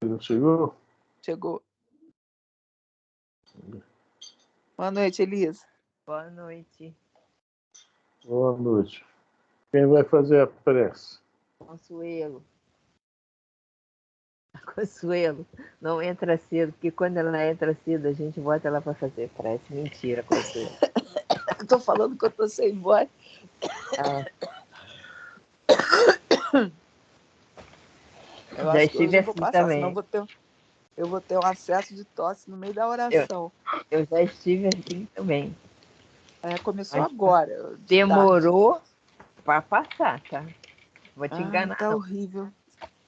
Não chegou? Chegou. Boa noite, Elisa. Boa noite. Boa noite. Quem vai fazer a prece? Consuelo. Consuelo, não entra cedo, porque quando ela entra cedo, a gente bota ela para fazer prece. Mentira, Consuelo. Eu tô falando que eu tô sem voz. Eu Já acho que estive hoje eu vou assim passar, também. senão eu vou ter um acesso de tosse no meio da oração. Eu já estive assim também. Começou Mas agora. demorou para passar, tá? Vou te enganar. Tá não. horrível.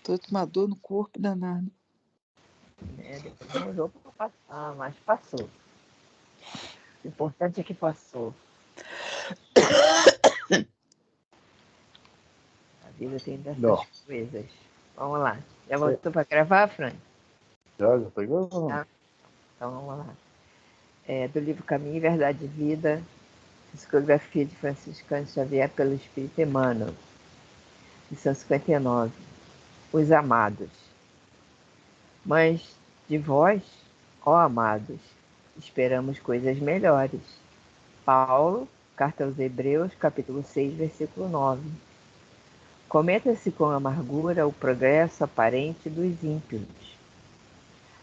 Tô com uma dor no corpo danada. Demorou para passar, mas passou. O importante é que passou. A vida tem dessas coisas. Vamos lá. Já voltou para gravar, Fran? Já tá gravando. Tá? Então vamos lá. Do livro Caminho e Verdade e Vida, Psicografia de Franciscano Xavier pelo Espírito Emmanuel, lição 59. Os amados. Mas de vós, ó amados, esperamos coisas melhores. Paulo, Carta aos Hebreus, capítulo 6, versículo 9. Cometa-se com amargura o progresso aparente dos ímpios.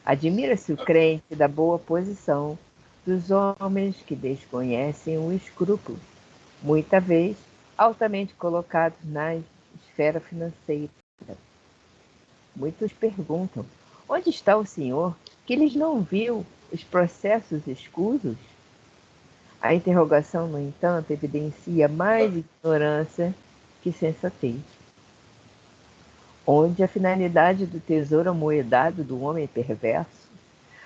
Admira-se o crente da boa posição dos homens que desconhecem o escrúpulo, muita vez altamente colocados na esfera financeira. Muitos perguntam: onde está o Senhor, que eles não viu os processos escusos? A interrogação, no entanto, evidencia mais ignorância que sensatez. Onde a finalidade do tesouro amoedado do homem perverso,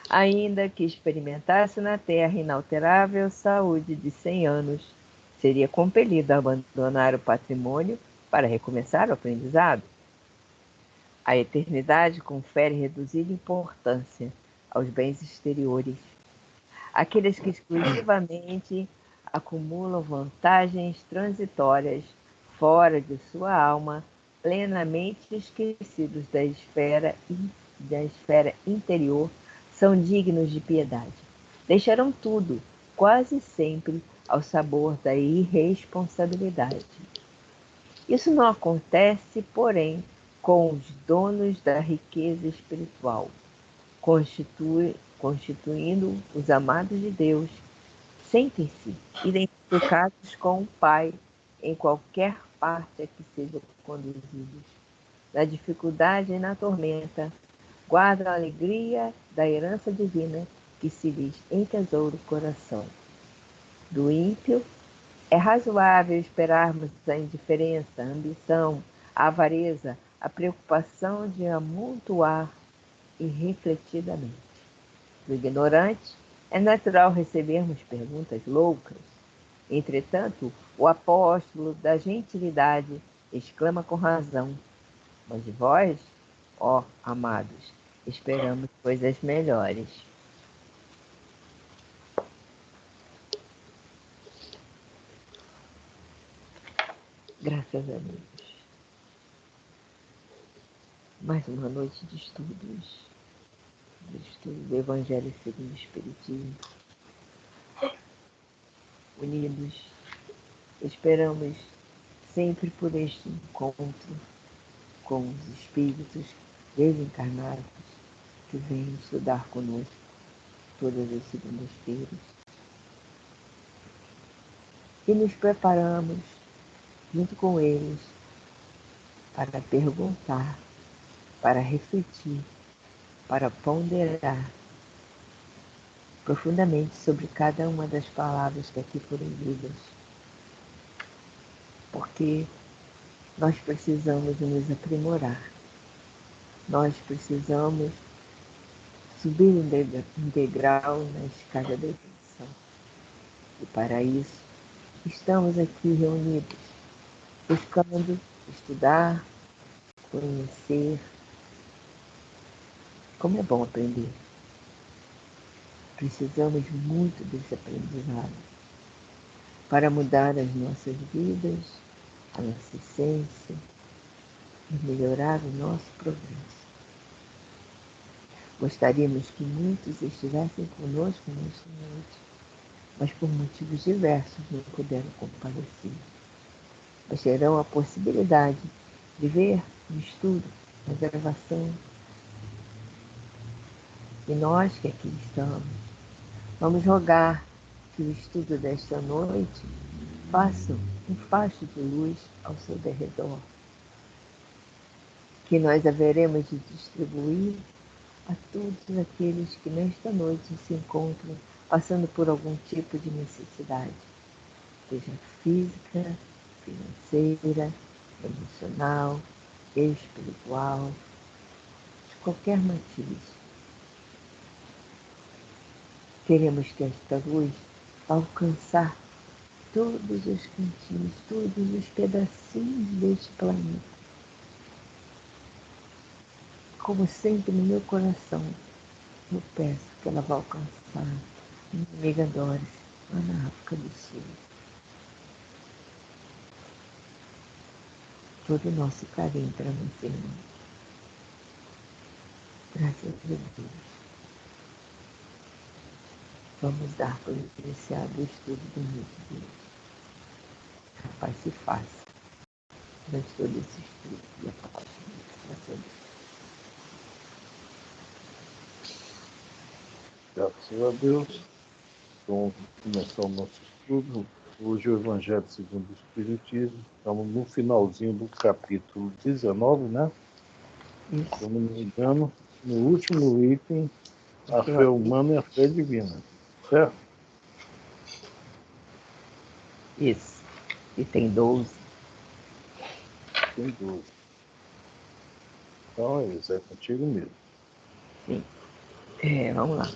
ainda que experimentasse na terra inalterável saúde de 100 anos, seria compelido a abandonar o patrimônio para recomeçar o aprendizado? A eternidade confere reduzida importância aos bens exteriores. Aqueles que exclusivamente acumulam vantagens transitórias fora de sua alma, plenamente esquecidos da esfera interior, são dignos de piedade. Deixarão tudo, quase sempre, ao sabor da irresponsabilidade. Isso não acontece, porém, com os donos da riqueza espiritual, constituindo os amados de Deus, sentem-se identificados com o Pai em qualquer parte a que sejam conduzidos. Na dificuldade e na tormenta, guardam a alegria da herança divina que se lhes entesoura o coração. Do ímpio, é razoável esperarmos a indiferença, a ambição, a avareza, a preocupação de amontoar irrefletidamente. Do ignorante, é natural recebermos perguntas loucas. Entretanto, o apóstolo da gentilidade exclama com razão: mas de vós, ó amados, esperamos coisas melhores. Graças a Deus. Mais uma noite de estudos. Do estudo do Evangelho segundo o Espiritismo. Unidos, esperamos sempre por este encontro com os espíritos desencarnados que vêm estudar conosco todas as segundas-feiras. E nos preparamos, junto com eles, para perguntar, para refletir, para ponderar profundamente sobre cada uma das palavras que aqui foram lidas. Porque nós precisamos nos aprimorar. Nós precisamos subir um degrau na escada da evolução. E para isso, estamos aqui reunidos, buscando estudar, conhecer. Como é bom aprender. Precisamos muito desse aprendizado para mudar as nossas vidas, a nossa essência e melhorar o nosso progresso. Gostaríamos que muitos estivessem conosco nesta noite, mas por motivos diversos não puderam comparecer. Mas terão a possibilidade de ver o estudo, a gravação. E nós que aqui estamos, vamos rogar que o estudo desta noite faça um facho de luz ao seu derredor, que nós haveremos de distribuir a todos aqueles que nesta noite se encontram passando por algum tipo de necessidade, seja física, financeira, emocional, espiritual, de qualquer matiz. Queremos que esta luz alcançar todos os cantinhos, todos os pedacinhos deste planeta. Como sempre no meu coração, eu peço que ela vá alcançar minha amiga Doris, lá na África do Sul. Todo o nosso carinho para você, irmão. Graças a Deus. Vamos dar por iniciado o estudo do livro de hoje. A paz se faça durante todo esse estudo e a paz se faça. Graças a Deus. Vamos começar o nosso estudo. Hoje o Evangelho segundo o Espiritismo. Estamos no finalzinho do capítulo 19, né? Isso. Se eu não me engano, no último item, a fé humana e a fé divina. Certo? Isso. E tem 12. Tem 12. Então é isso, é contigo mesmo. Sim. Vamos lá.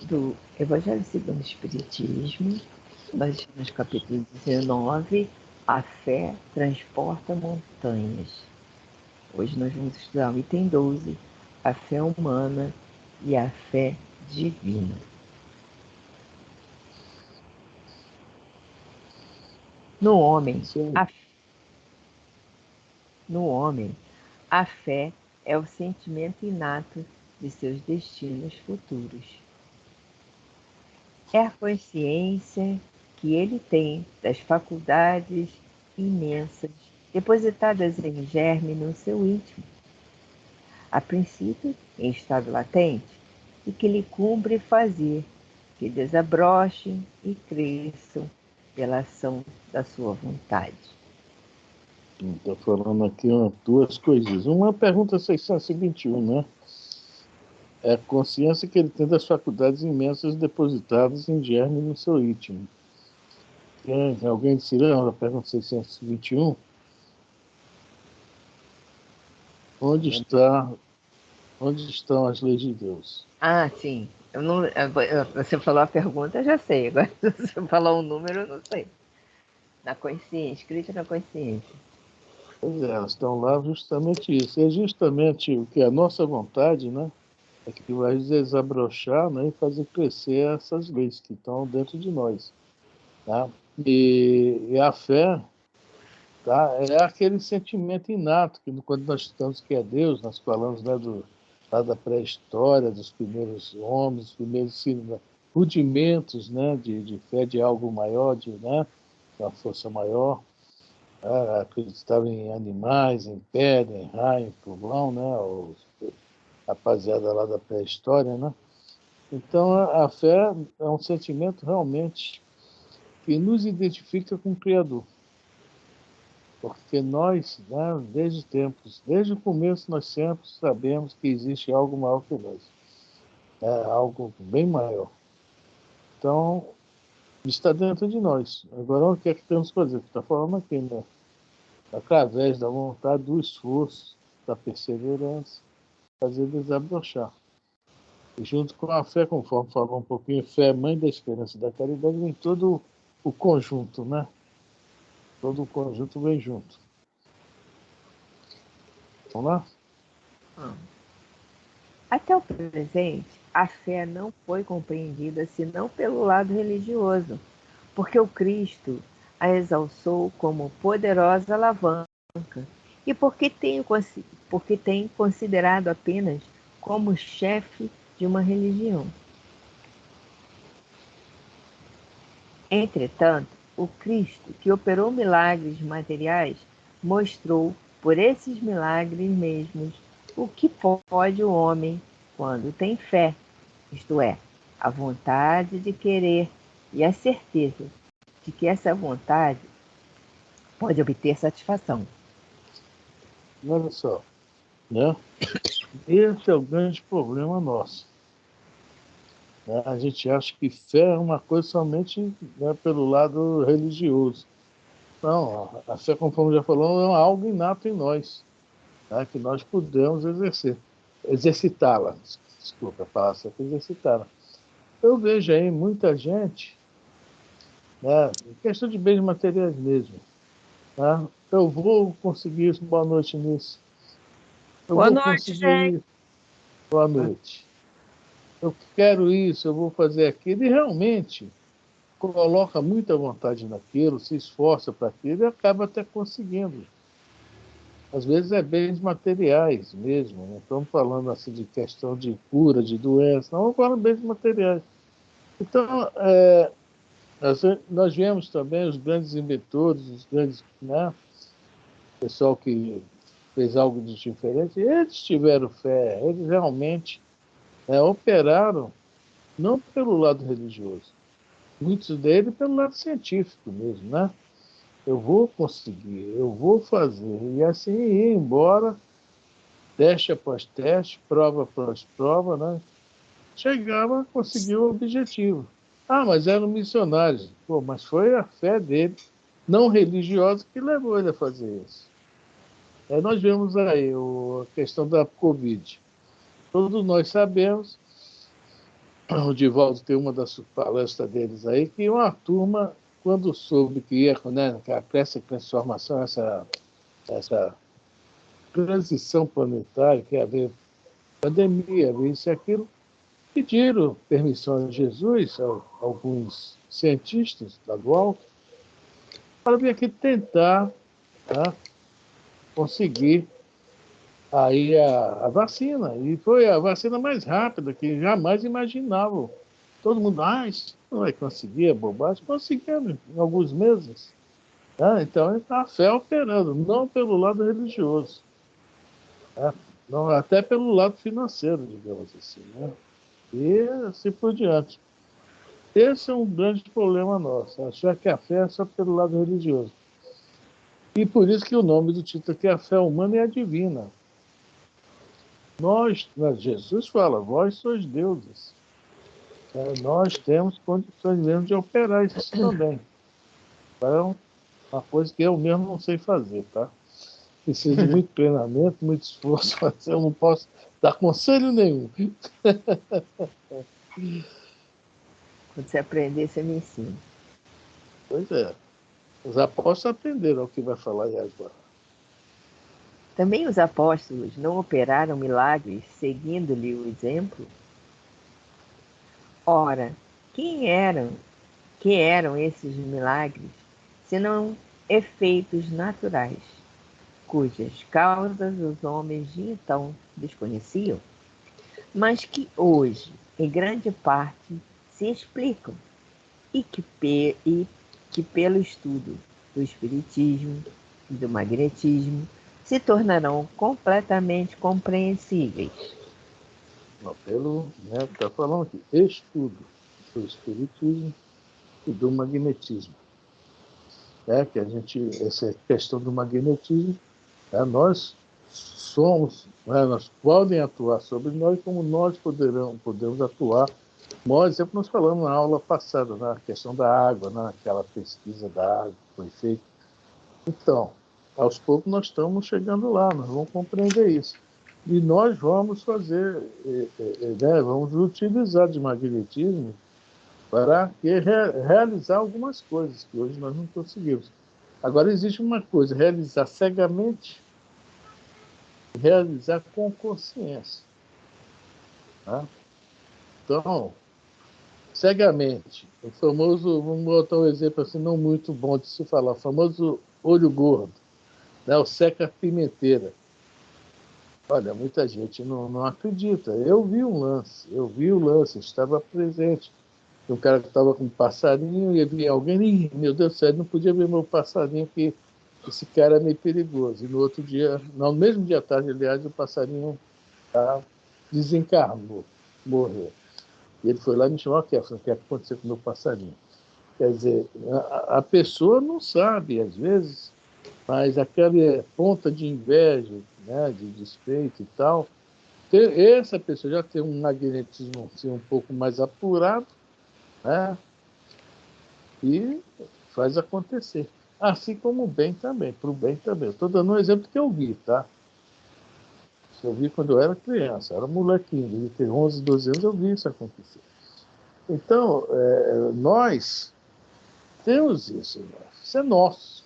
Do Evangelho segundo o Espiritismo, nós estamos no capítulo 19, a fé transporta montanhas. Hoje nós vamos estudar o item 12, a fé humana e a fé divina. No homem, a fé é o sentimento inato de seus destinos futuros. É a consciência que ele tem das faculdades imensas depositadas em germe no seu íntimo, a princípio em estado latente, e que lhe cumpre fazer que desabrochem e cresçam pela ação da sua vontade. Está falando aqui duas coisas. Uma pergunta 621, né? É a consciência que ele tem das faculdades imensas depositadas em germe no seu íntimo. Tem alguém de Cirão, a pergunta 621? Onde estão as leis de Deus? Ah, sim. Você falou a pergunta, eu já sei. Agora, se você falou um número, eu não sei. Na consciência, escrita na consciência. Pois é, elas estão lá justamente isso. É justamente o que a nossa vontade, né? É que vai desabrochar, né, e fazer crescer essas leis que estão dentro de nós. Tá? E a fé, tá, é aquele sentimento inato que quando nós estamos que é Deus, nós falamos, né, lá da pré-história, dos primeiros homens, dos primeiros rudimentos, né, de fé de algo maior, né, uma força maior. Acreditava em animais, em pedra, em raio, em trovão, né, rapaziada lá da pré-história, né? Então, a fé é um sentimento realmente que nos identifica com o Criador. Porque nós, né, desde o começo, nós sempre sabemos que existe algo maior que nós. Algo bem maior. Então, está dentro de nós. Agora, o que é que temos que fazer? O que está falando aqui, né? Através da vontade, do esforço, da perseverança, fazer desabrochar. E junto com a fé, conforme falou um pouquinho, fé é mãe da esperança e da caridade, vem todo o conjunto, né? Todo o conjunto vem junto. Vamos lá? Até o presente, a fé não foi compreendida senão pelo lado religioso, porque o Cristo a exalçou como poderosa alavanca e porque tem considerado apenas como chefe de uma religião. Entretanto, o Cristo, que operou milagres materiais, mostrou por esses milagres mesmos o que pode o homem quando tem fé, isto é, a vontade de querer e a certeza de que essa vontade pode obter satisfação. Olha só, né? Esse é o grande problema nosso. Né? A gente acha que fé é uma coisa somente, né, pelo lado religioso. Não, a fé, conforme já falou, é algo inato em nós, né, que nós podemos exercitá-la. Desculpa a palavra, exercitá-la. Eu vejo aí muita gente, né, questão de bens materiais mesmo. Né? Eu vou conseguir isso, boa noite nisso. Eu Boa vou noite, conseguir gente. isso, boa noite. Eu quero isso, eu vou fazer aquilo. E realmente coloca muita vontade naquilo, se esforça para aquilo e acaba até conseguindo. Às vezes é bens materiais mesmo, não estamos falando assim de questão de cura, de doença, não, estamos falando de bens materiais. Então, nós vemos também os grandes inventores, os grandes, né, pessoal que fez algo de diferente, eles tiveram fé, eles realmente operaram, não pelo lado religioso, muitos deles pelo lado científico mesmo, né? Eu vou conseguir, eu vou fazer, e assim ir embora, teste após teste, prova após prova, né? Chegava a conseguir o objetivo. Ah, mas eram missionários. Pô, mas foi a fé dele, não religiosa, que levou ele a fazer isso. Nós vemos aí a questão da Covid. Todos nós sabemos, o Divaldo tem uma das palestras deles aí, que uma turma, quando soube que ia, né, essa transformação, essa transição planetária, que ia haver pandemia, haver isso e aquilo, pediram permissão a Jesus, a alguns cientistas estaduais, para vir aqui tentar, tá, conseguir aí a vacina. E foi a vacina mais rápida, que jamais imaginavam. Todo mundo, isso não vai conseguir, é bobagem. Conseguiram em alguns meses. Tá? Então, a fé operando, não pelo lado religioso, tá? Não, até pelo lado financeiro, digamos assim. Né? E assim por diante. Esse é um grande problema nosso, achar que a fé é só pelo lado religioso. E por isso que o nome do título aqui é A Fé Humana e a Divina. Jesus fala, vós sois deuses. Nós temos condições mesmo de operar isso também. Então, é uma coisa que eu mesmo não sei fazer, tá? Preciso de muito treinamento, muito esforço, mas eu não posso dar conselho nenhum. Quando você aprender, você me ensina. Pois é. Os apóstolos aprenderam o que vai falar aí agora. Também os apóstolos não operaram milagres seguindo-lhe o exemplo? Ora, que eram esses milagres, senão efeitos naturais, cujas causas os homens de então desconheciam, mas que hoje, em grande parte, se explicam e que pelo estudo do espiritismo e do magnetismo se tornarão completamente compreensíveis. Está falando aqui, estudo do espiritismo e do magnetismo. Que essa questão do magnetismo, nós somos, nós podem atuar sobre nós como nós podemos atuar. Nós, sempre nós falamos na aula passada, na questão da água, naquela pesquisa da água que foi feita. Então, aos poucos nós estamos chegando lá, nós vamos compreender isso. E nós vamos fazer, vamos utilizar de magnetismo para realizar algumas coisas que hoje nós não conseguimos. Agora, existe uma coisa, realizar cegamente e realizar com consciência. Tá? Então, cegamente, o famoso, vamos botar um exemplo assim, não muito bom de se falar, o famoso olho gordo, o seca-pimenteira. Olha, muita gente não acredita. Eu vi o lance, estava presente. Um cara que estava com um passarinho e havia alguém, Ih, meu Deus do céu, não podia ver meu passarinho, que esse cara é meio perigoso. E no outro dia, no mesmo dia à tarde, aliás, o passarinho desencarnou, morreu. E ele foi lá e me chamou, falou, o que aconteceu com o meu passarinho? Quer dizer, a pessoa não sabe, às vezes, mas aquela ponta de inveja, né, de despeito e tal, essa pessoa já tem um magnetismo assim, um pouco mais apurado, né, e faz acontecer. Assim como o bem também, para o bem também. Estou dando um exemplo que eu vi, tá? Eu vi quando eu era criança, era molequinho, devia ter 11, 12 anos, eu vi isso acontecer. Então, nós temos isso é nosso,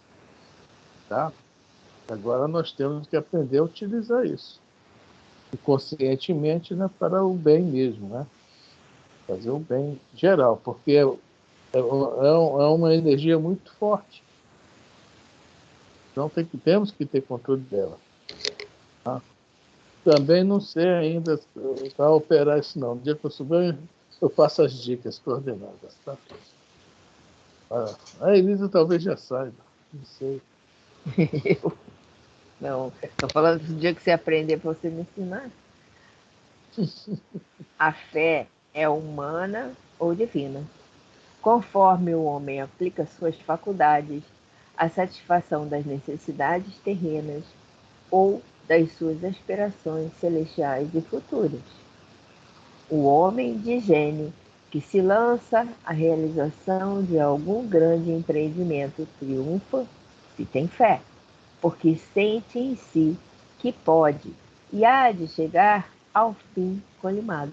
tá? Agora nós temos que aprender a utilizar isso, e conscientemente, né, para o bem mesmo, né? Fazer o bem geral, porque é uma energia muito forte. Então temos que ter controle dela. Tá? Também não sei ainda para operar isso não. No dia que eu subir, eu faço as dicas coordenadas. Tá? A Elisa talvez já saiba, não sei. Não, estou falando do dia que você aprender para você me ensinar. A fé é humana ou divina. Conforme o homem aplica suas faculdades à satisfação das necessidades terrenas ou das suas aspirações celestiais e futuras. O homem de gênio que se lança à realização de algum grande empreendimento triunfa se tem fé, porque sente em si que pode e há de chegar ao fim colimado.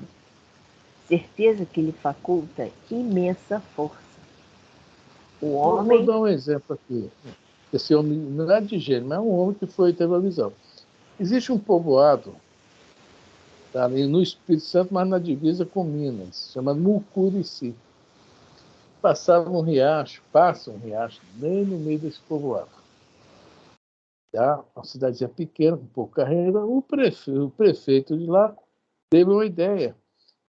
Certeza que lhe faculta imensa força. O Vou homem. dar um exemplo aqui. Esse homem não é de gênio, mas é um homem que teve a visão. Existe um povoado ali no Espírito Santo, mas na divisa com Minas, chamado Mucurici. Passava um riacho, passa um riacho, bem no meio desse povoado. Tá? Uma cidadezinha pequena, com pouca renda. O prefeito de lá teve uma ideia.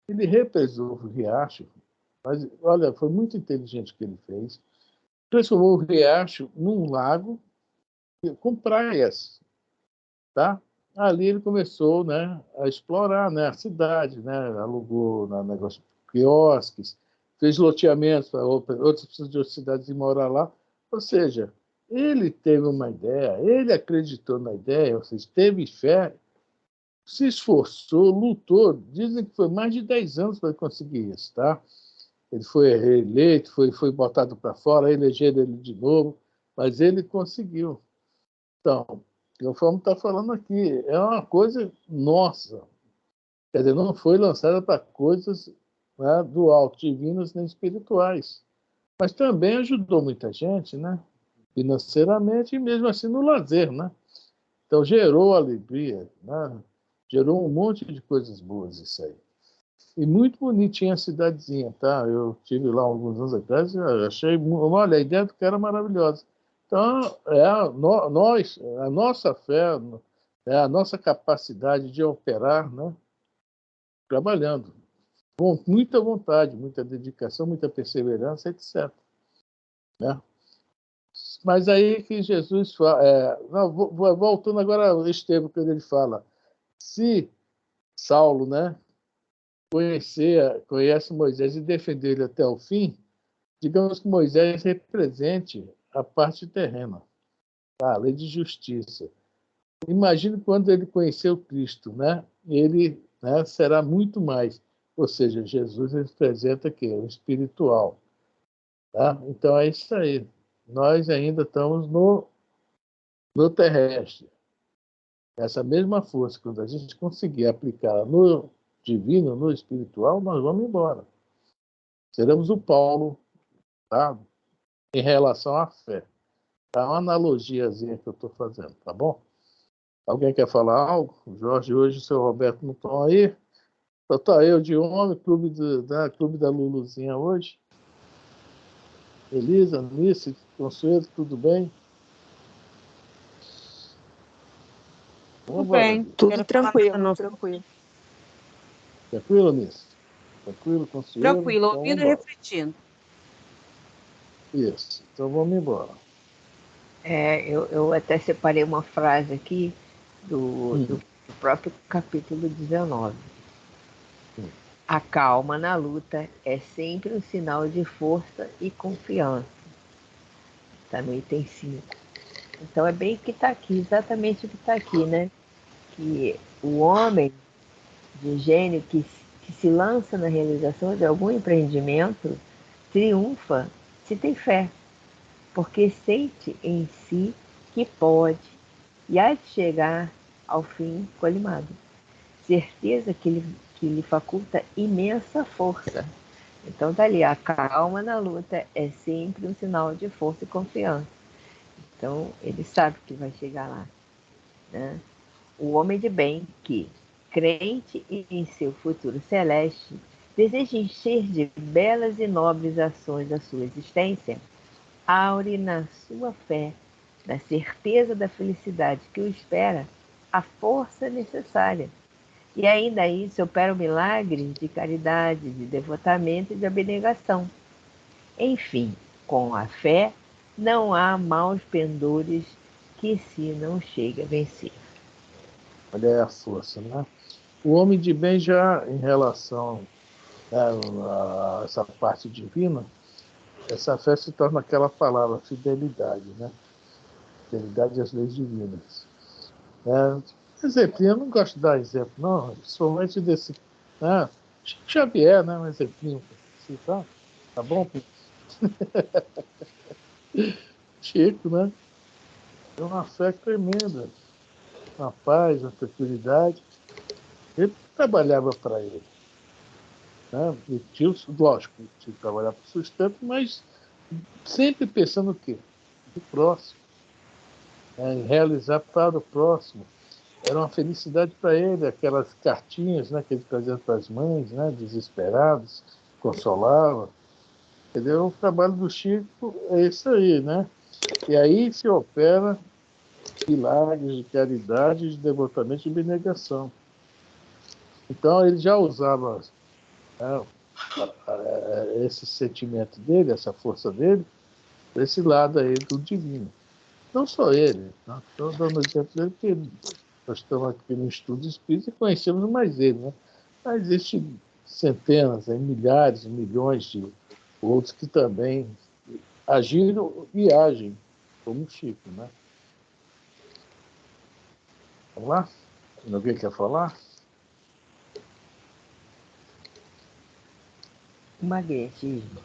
Ele represou o riacho, mas, olha, foi muito inteligente o que ele fez. Transformou o riacho num lago com praias, tá? Ali ele começou, né, a explorar, né, a cidade, né, alugou negócio quiosques, fez loteamentos para outras pessoas de outras cidades ir morar lá. Ou seja, ele teve uma ideia, ele acreditou na ideia, ou seja, teve fé, se esforçou, lutou. Dizem que foi mais de 10 anos para conseguir isso, tá? Ele foi reeleito, foi botado para fora, elegeram ele de novo, mas ele conseguiu. Então, conforme está falando aqui, é uma coisa nossa. Quer dizer, não foi lançada para coisas, né, do alto, divinas nem espirituais. Mas também ajudou muita gente, né? Financeiramente e mesmo assim no lazer, né? Então gerou alegria, né? Gerou um monte de coisas boas isso aí. E muito bonitinha a cidadezinha, tá? Eu tive lá alguns anos atrás e achei, olha, a ideia do cara é maravilhosa. Então, a nossa fé, é a nossa capacidade de operar, né? Trabalhando, com muita vontade, muita dedicação, muita perseverança, etc. Né? Mas aí que Jesus fala, não, voltando agora ao Estevão, quando ele fala, se Saulo, né, conhece Moisés e defender ele até o fim, digamos que Moisés represente a parte terrena, tá? A lei de justiça. Imagine quando ele conheceu Cristo, né? Ele, né, será muito mais. Ou seja, Jesus representa aqui, o espiritual. Tá? Então é isso aí. Nós ainda estamos no terrestre. Essa mesma força, quando a gente conseguir aplicar no divino, no espiritual, nós vamos embora. Seremos o Paulo, tá? Em relação à fé. Tá uma analogiazinha que eu estou fazendo, tá bom? Alguém quer falar algo? O Jorge hoje, o seu Roberto não estão aí. Só tá eu de homem, clube da Luluzinha hoje. Elisa, Nice, Consuelo, tudo bem? Tudo Vamos embora, bem. Liz. Tudo Quero falar tranquilo, da nossa. tranquilo. Tranquilo, Liz? Tranquilo, consciente? Tranquilo, Então vamos ouvindo e embora. refletindo. Isso, então vamos embora. Eu até separei uma frase aqui do Hum. próprio capítulo 19. Hum. A calma na luta é sempre um sinal de força e confiança. Está no item 5. Então é bem o que está aqui, exatamente o que está aqui, né? Que o homem de gênio que se lança na realização de algum empreendimento triunfa se tem fé, porque sente em si que pode e há de chegar ao fim colimado. Certeza que lhe faculta imensa força. Então, dali, a calma na luta é sempre um sinal de força e confiança. Então, ele sabe que vai chegar lá, né? O homem de bem que, crente em seu futuro celeste, deseja encher de belas e nobres ações a sua existência, aure na sua fé, na certeza da felicidade que o espera, a força necessária. E ainda isso opera o milagre de caridade, de devotamento e de abnegação. Enfim, com a fé não há maus pendores que se não chegue a vencer. Olha aí a força, né? O homem de bem já em relação a essa parte divina, essa fé se torna aquela palavra, fidelidade, né? Fidelidade às leis divinas. Exemplo, eu não gosto de dar exemplo, não, principalmente desse. Chico Xavier, né? Um exemplinho. Assim, tá bom? Chico, né? É uma fé tremenda, uma paz, uma tranquilidade. Ele trabalhava para ele. Né? E tinha, lógico, tinha que trabalhar para o sustento, mas sempre pensando o quê? No próximo. Em realizar para o próximo. Era uma felicidade para ele, aquelas cartinhas, né, que ele trazia para as mães, né, desesperadas, consolava. Entendeu? O trabalho do Chico é isso aí, né? E aí se opera milagres de caridade, de devotamento e de abnegação. Então ele já usava, né, esse sentimento dele, essa força dele, desse lado aí do divino. Não só ele, né? Estou dando exemplo dele, porque nós estamos aqui no estudo espírita e conhecemos mais ele, né? Mas existem centenas, milhares, milhões de outros que também agiram e agem como o Chico, né? Vamos lá? Alguém quer falar? O magnetismo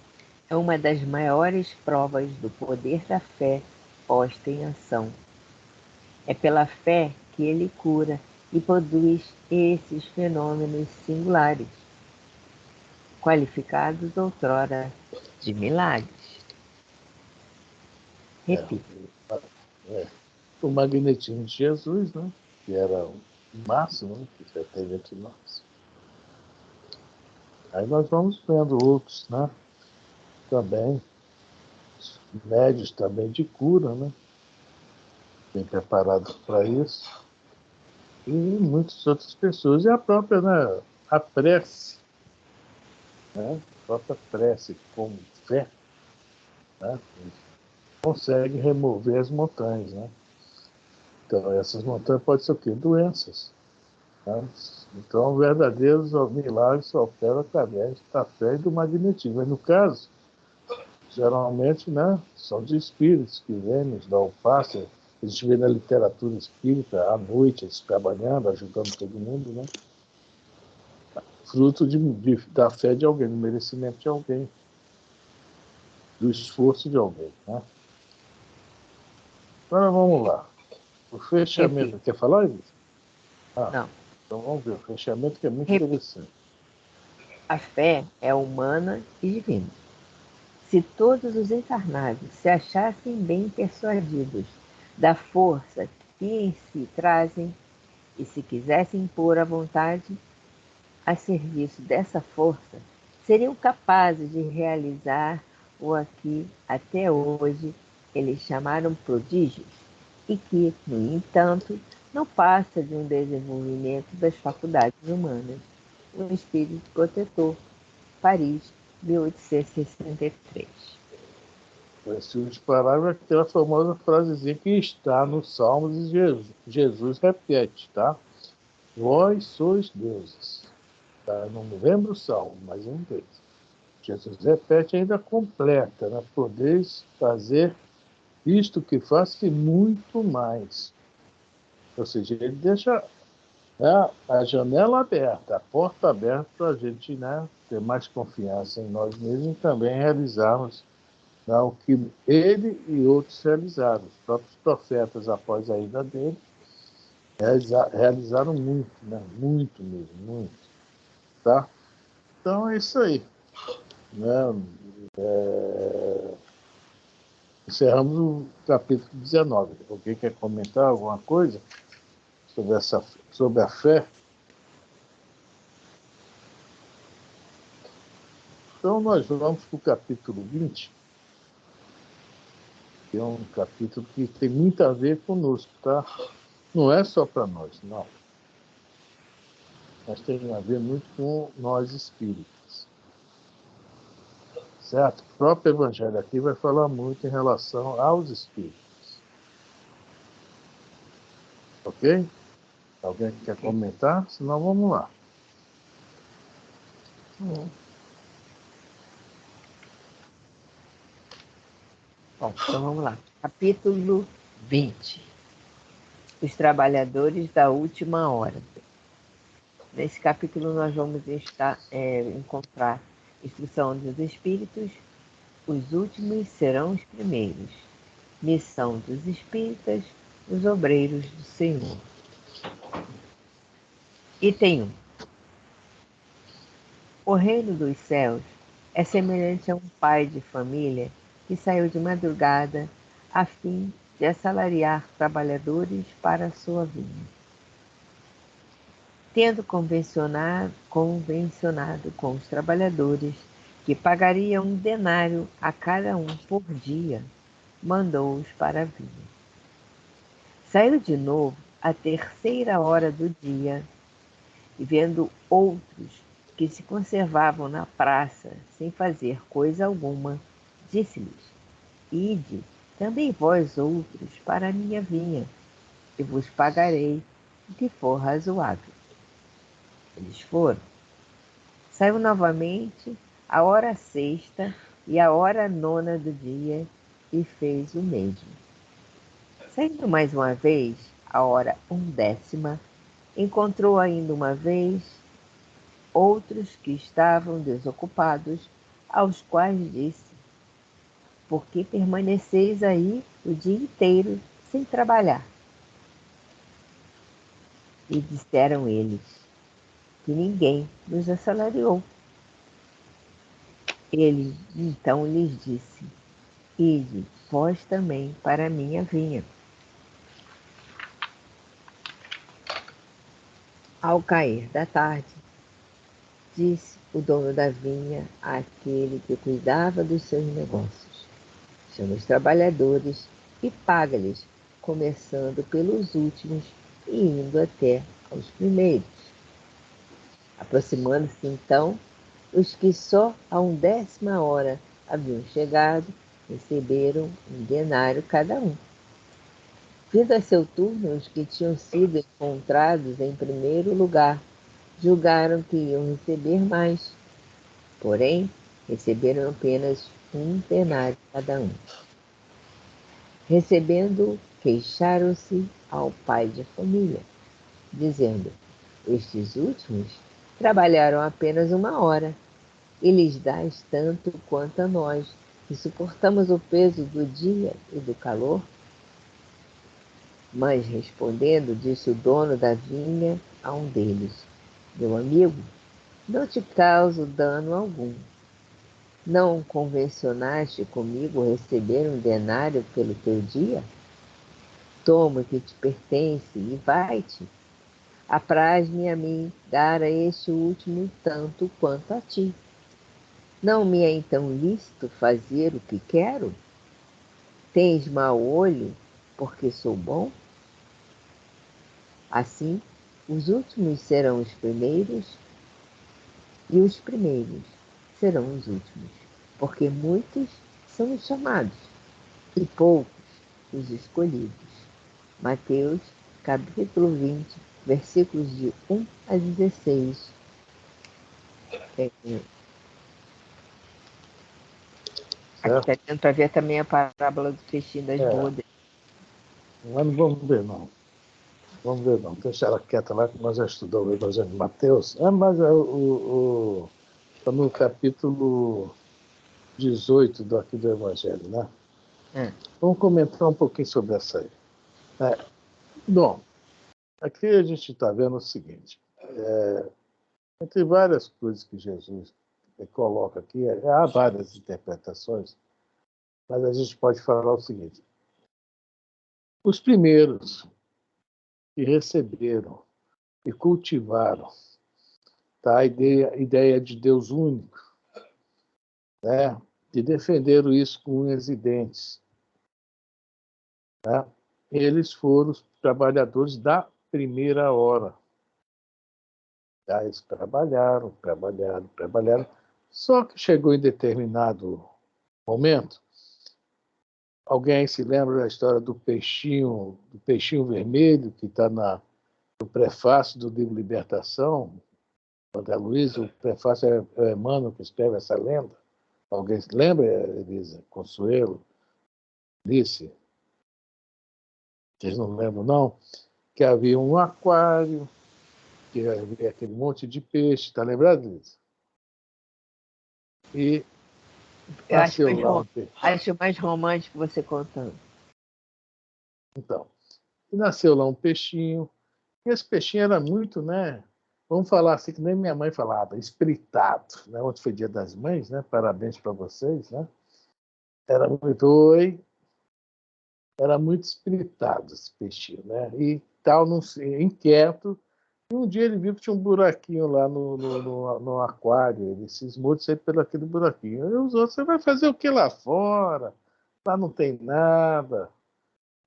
é uma das maiores provas do poder da fé posta em ação. É pela fé que ele cura e produz esses fenômenos singulares, qualificados outrora de milagres. Repito. O magnetismo de Jesus, né? Que era o máximo, né? Que já teve entre nós. Aí nós vamos vendo outros, né? Também, médios também de cura, né? Bem preparados para isso. E muitas outras pessoas. E a própria, né? A prece, né? A própria prece com fé, né? Consegue remover as montanhas, né? Então, essas montanhas podem ser o quê? Doenças. Né? Então, verdadeiros milagres só operam através da fé e do magnetismo. Mas, no caso, geralmente, né, são de espíritos que vêm nos dar o passe. A gente vê na literatura espírita, à noite, eles trabalhando, ajudando todo mundo, né? Fruto da fé de alguém, do merecimento de alguém, do esforço de alguém, né? Agora vamos lá. O fechamento. Repito. Quer falar, Iris? Não. Então vamos ver. O fechamento que é muito Repito. interessante. A fé é humana e divina. Se todos os encarnados se achassem bem persuadidos da força que em si trazem e se quisessem pôr à vontade a serviço dessa força, seriam capazes de realizar o que até hoje eles chamaram prodígios e que, no entanto, não passa de um desenvolvimento das faculdades humanas. Um espírito protetor, Paris, 1863. Esse último parágrafo é aquela famosa frasezinha que está nos Salmos e Jesus repete, tá? Vós sois deuses. Tá? Não me lembro o salmo, mas um deles. Jesus repete ainda completa, né? Podeis fazer isto que faço e muito mais. Ou seja, ele deixa, né, a janela aberta, a porta aberta para a gente, né, ter mais confiança em nós mesmos e também realizarmos, né, o que ele e outros realizaram. Os próprios profetas, após a ida dele, realizaram muito, né? Muito mesmo, muito. Tá? Então é isso aí. Né? Encerramos o capítulo 19. Alguém quer comentar alguma coisa sobre a fé? Então nós vamos para o capítulo 20, que é um capítulo que tem muito a ver conosco, tá? Não é só para nós, não. Mas tem a ver muito com nós espíritas. Certo? O próprio Evangelho aqui vai falar muito em relação aos espíritos. Ok? Alguém quer comentar? Senão vamos lá. Bom, então vamos lá. Capítulo 20. Os trabalhadores da última hora. Nesse capítulo nós vamos encontrar instrução dos espíritos, os últimos serão os primeiros. Missão dos espíritas, os obreiros do Senhor. Item 1. O reino dos céus é semelhante a um pai de família que saiu de madrugada a fim de assalariar trabalhadores para a sua vinha. Tendo convencionado com os trabalhadores que pagariam um denário a cada um por dia, mandou-os para a vinha. Saiu de novo à terceira hora do dia e, vendo outros que se conservavam na praça sem fazer coisa alguma, disse-lhes: Ide, também vós outros, para a minha vinha, e vos pagarei o que for razoável. Eles foram. Saiu novamente a hora sexta e a hora nona do dia e fez o mesmo. Saindo mais uma vez, a hora 1ª, encontrou ainda uma vez outros que estavam desocupados, aos quais disse: Por que permaneceis aí o dia inteiro sem trabalhar? E disseram eles: Que ninguém nos assalariou. Ele então lhes disse: Ide vós também para a minha vinha. Ao cair da tarde, disse o dono da vinha àquele que cuidava dos seus negócios: Chama os trabalhadores e paga-lhes, começando pelos últimos e indo até aos primeiros. Aproximando-se então, os que só a 1ª hora haviam chegado, receberam um denário cada um. Vindo a seu turno, os que tinham sido encontrados em primeiro lugar julgaram que iam receber mais, porém receberam apenas um denário cada um. Recebendo, queixaram-se ao pai de família, dizendo: Estes últimos trabalharam apenas 1 hora, e lhes dás tanto quanto a nós, que suportamos o peso do dia e do calor? Mas respondendo, disse o dono da vinha a um deles: Meu amigo, não te causo dano algum. Não convencionaste comigo receber um denário pelo teu dia? Toma o que te pertence e vai-te. Apraz-me a mim dar a este último tanto quanto a ti. Não me é então lícito fazer o que quero? Tens mau olho, porque sou bom? Assim, os últimos serão os primeiros e os primeiros serão os últimos, porque muitos são os chamados e poucos os escolhidos. Mateus, capítulo 20, versículos de 1 a 16. Aqui está dentro para ver também a parábola do peixinho das bodas. Mas não vamos ver, não. Vamos ver, não. Deixa ela quieta lá, que nós já estudamos o Evangelho de Mateus. Mas está no capítulo 18 aqui do Evangelho, né? Vamos comentar um pouquinho sobre essa aí. Bom, aqui a gente está vendo o seguinte. Entre várias coisas que Jesus coloca aqui, há várias interpretações, mas a gente pode falar o seguinte. Os primeiros que receberam e cultivaram, tá, a ideia de Deus único, né, e defenderam isso com unhas e dentes, né, eles foram os trabalhadores da primeira hora. Tá? Eles trabalharam, só que chegou em determinado momento. Alguém se lembra da história do peixinho vermelho, que está no prefácio do livro Libertação, André Luiz? O prefácio é Emmanuel que escreve essa lenda. Alguém se lembra, Elisa? Consuelo? Alice? Vocês não lembram, não? Que havia um aquário, que havia aquele monte de peixe. Está lembrado disso? E acho mais romântico você contando. Então, e nasceu lá um peixinho. E esse peixinho era muito, né? Vamos falar assim, que nem minha mãe falava, espritado. Né? Ontem foi Dia das Mães, né? Parabéns para vocês, né? Era muito espiritado esse peixinho, né? E tal, inquieto. E um dia ele viu que tinha um buraquinho lá no aquário. Ele cismou de sair pelo aquele buraquinho. E os outros, você vai fazer o que lá fora? Lá não tem nada.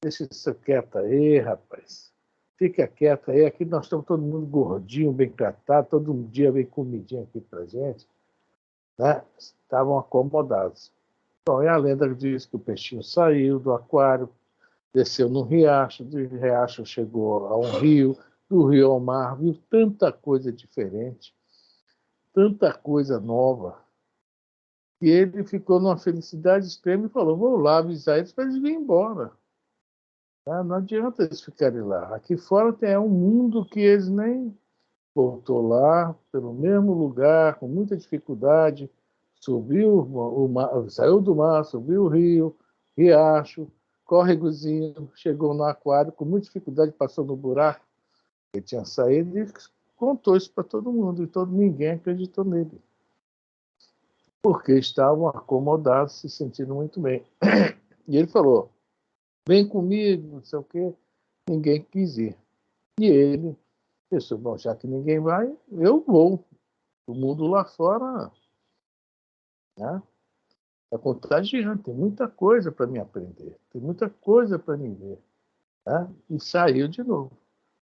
Deixa isso quieto aí, rapaz. Fica quieto aí. Aqui nós estamos todo mundo gordinho, bem tratado. Todo dia vem comidinha aqui pra gente. Né? Estavam acomodados. Então, e a lenda diz que o peixinho saiu do aquário, desceu no riacho, do riacho chegou a um rio, do rio ao mar, viu tanta coisa diferente, tanta coisa nova, que ele ficou numa felicidade extrema e falou, vou lá avisar eles para eles virem embora. Não adianta eles ficarem lá. Aqui fora tem um mundo que eles nem voltou lá, pelo mesmo lugar, com muita dificuldade, subiu o mar, saiu do mar, subiu o rio, riacho, córregozinho, chegou no aquário, com muita dificuldade, passou no buraco, ele tinha saído e contou isso para todo mundo, e ninguém acreditou nele. Porque estavam acomodados, se sentindo muito bem. E ele falou, vem comigo, não sei o quê. Ninguém quis ir. E ele pensou, bom, já que ninguém vai, eu vou. O mundo lá fora, né, é contagiante, tem muita coisa para me aprender, tem muita coisa para me ver. Né? E saiu de novo.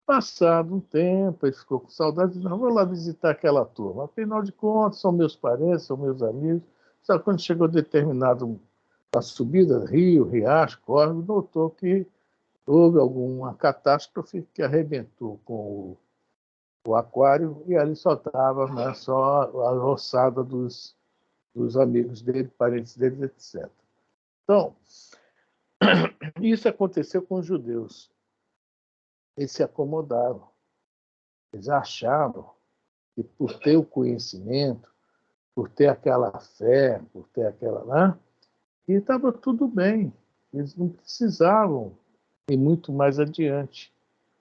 Passado um tempo, ele ficou com saudade, não, vou lá visitar aquela turma. Afinal de contas, são meus parentes, são meus amigos. Só que quando chegou determinado a subida, rio, riacho, córrego, notou que houve alguma catástrofe que arrebentou com o aquário e ali só estava, né, só a ossada dos amigos dele, parentes dele, etc. Então, isso aconteceu com os judeus. Eles se acomodaram. Eles achavam que por ter o conhecimento, por ter aquela fé, por ter aquela... Né, e estava tudo bem. Eles não precisavam ir muito mais adiante.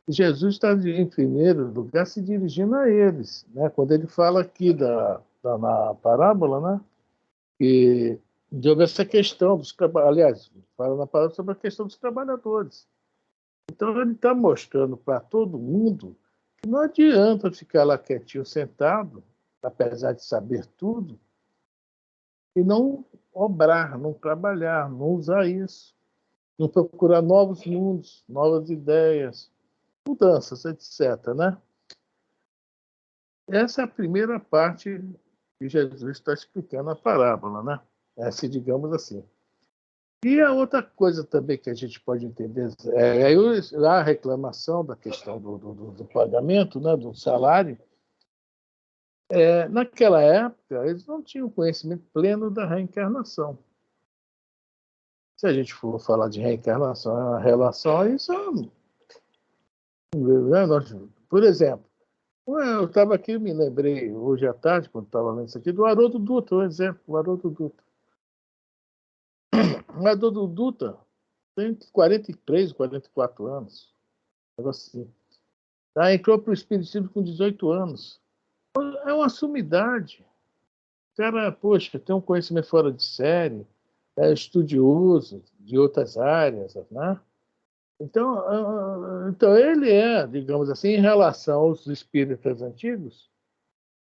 Jesus está, em primeiro lugar, se dirigindo a eles. Né? Quando ele fala aqui na parábola, né? Que houve essa questão dos trabalhadores. Aliás, fala na parábola sobre a questão dos trabalhadores. Então, ele está mostrando para todo mundo que não adianta ficar lá quietinho, sentado, apesar de saber tudo, e não obrar, não trabalhar, não usar isso, não procurar novos mundos, novas ideias, mudanças, etc., né? Essa é a primeira parte que Jesus está explicando a parábola, né? Essa, digamos assim. E a outra coisa também que a gente pode entender é a reclamação da questão do pagamento, né, do salário. Naquela época, eles não tinham conhecimento pleno da reencarnação. Se a gente for falar de reencarnação, a relação a isso, por exemplo, eu estava aqui, me lembrei hoje à tarde, quando estava lendo isso aqui, do Haroldo Dutra, um exemplo, o Haroldo Dutra. O Haroldo Dutra tem 43, 44 anos, um negócio assim. Tá? Entrou para o Espiritismo com 18 anos. É uma sumidade. O cara, poxa, tem um conhecimento fora de série, é estudioso de outras áreas, né? Então ele é, digamos assim, em relação aos espíritas antigos,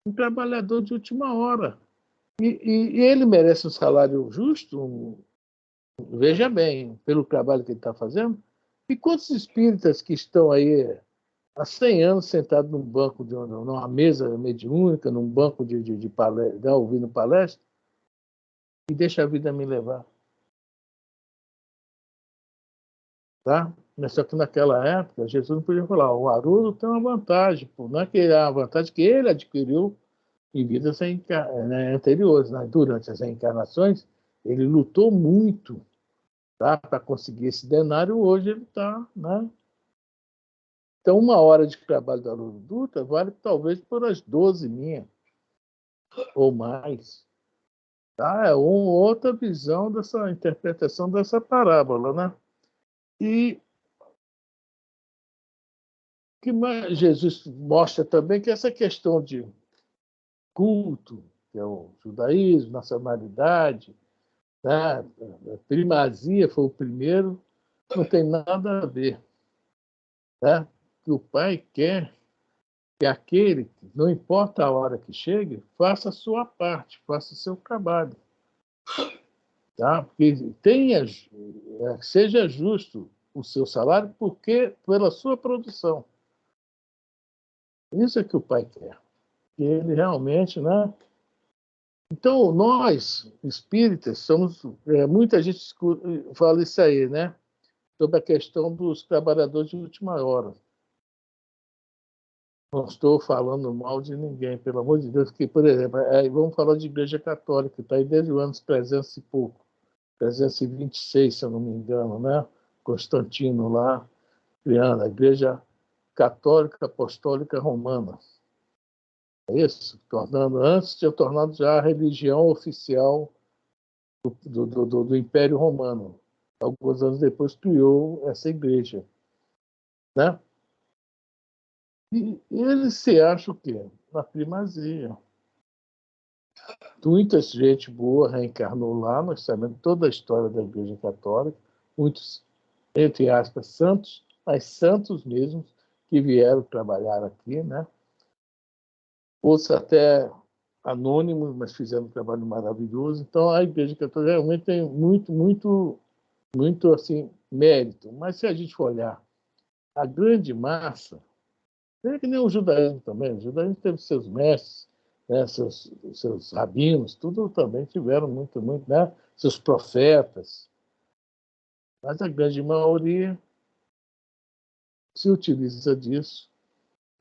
um trabalhador de última hora. E ele merece um salário justo, veja bem, pelo trabalho que ele está fazendo. E quantos espíritas que estão aí há 100 anos sentados num banco, numa mesa mediúnica, num banco de palestra, ouvindo palestra, e deixa a vida me levar. Tá? Mas só que naquela época, Jesus não podia falar, o Haroldo tem uma vantagem, não é que é a vantagem que ele adquiriu em vidas anteriores, né? Durante as reencarnações, ele lutou muito, tá? Para conseguir esse denário, hoje ele está, né? Então, 1 hora de trabalho da Haroldo Dutra vale talvez por as 12 minhas, ou mais. Tá? É uma outra visão dessa interpretação dessa parábola, né? E que Jesus mostra também que essa questão de culto, que é o judaísmo, nacionalidade, né? A primazia foi o primeiro, não tem nada a ver. Né? Que o Pai quer que aquele, não importa a hora que chegue, faça a sua parte, faça o seu trabalho. Tá? Porque seja justo o seu salário pela sua produção. Isso é que o Pai quer. Que ele realmente, né? Então, nós, espíritas, somos. Muita gente fala isso aí, né? Sobre a questão dos trabalhadores de última hora. Não estou falando mal de ninguém, pelo amor de Deus, que, por exemplo, vamos falar de Igreja Católica, que está aí desde o ano 300 e pouco, 326, se eu não me engano, né? Constantino lá, criando a Igreja Católica Apostólica Romana. É isso? Antes de ter tornado já a religião oficial do Império Romano. Alguns anos depois criou essa igreja. Né? E eles se acham o quê? Na primazia. Muita gente boa reencarnou lá, nós sabemos toda a história da Igreja Católica, muitos, entre aspas, santos, mas santos mesmo, que vieram trabalhar aqui, né? Outros até anônimos, mas fizeram um trabalho maravilhoso. Então, a Igreja Católica realmente tem muito, muito, muito assim, mérito. Mas se a gente for olhar a grande massa, é que nem o judaísmo também. O judaísmo teve seus mestres, né, seus rabinos, tudo também tiveram muito, muito, né? Seus profetas. Mas a grande maioria se utiliza disso